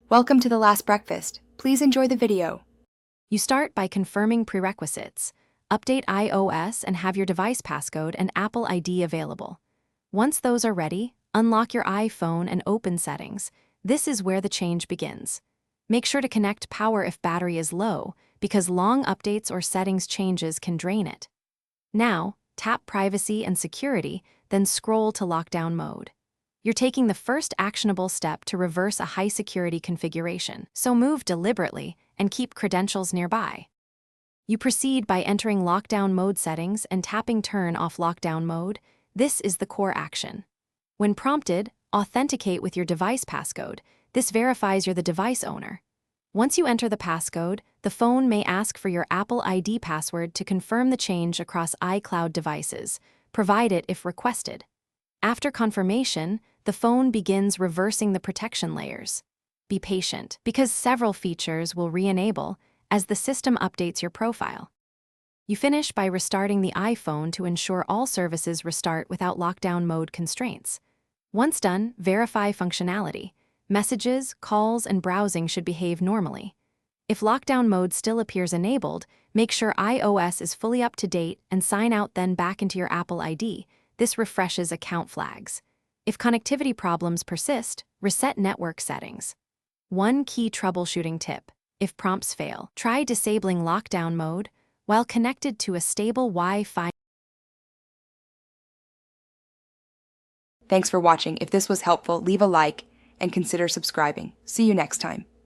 Welcome to the last breakfast. Please enjoy the video. You start by confirming prerequisites. Update iOS and have your device passcode and Apple ID available. Once those are ready, unlock your iPhone and open Settings. This is where the change begins. Make sure to connect power if battery is low, because long updates or settings changes can drain it. Now, tap Privacy and Security, then scroll to Lockdown mode. You're taking the first actionable step to reverse a high-security configuration, so move deliberately and keep credentials nearby. You proceed by entering Lockdown mode settings and tapping Turn off Lockdown mode. This is the core action. When prompted, authenticate with your device passcode. This verifies you're the device owner. Once you enter the passcode, the phone may ask for your Apple ID password to confirm the change across iCloud devices. Provide it if requested. After confirmation, the phone begins reversing the protection layers. Be patient, because several features will re-enable as the system updates your profile. You finish by restarting the iPhone to ensure all services restart without lockdown mode constraints. Once done, verify functionality. Messages, calls, and browsing should behave normally. If lockdown mode still appears enabled, make sure iOS is fully up to date and sign out, then back into your Apple ID. This refreshes account flags. If connectivity problems persist, reset network settings. One key troubleshooting tip: if prompts fail, try disabling lockdown mode while connected to a stable Wi-Fi. Thanks for watching. If this was helpful, leave a like and consider subscribing. See you next time.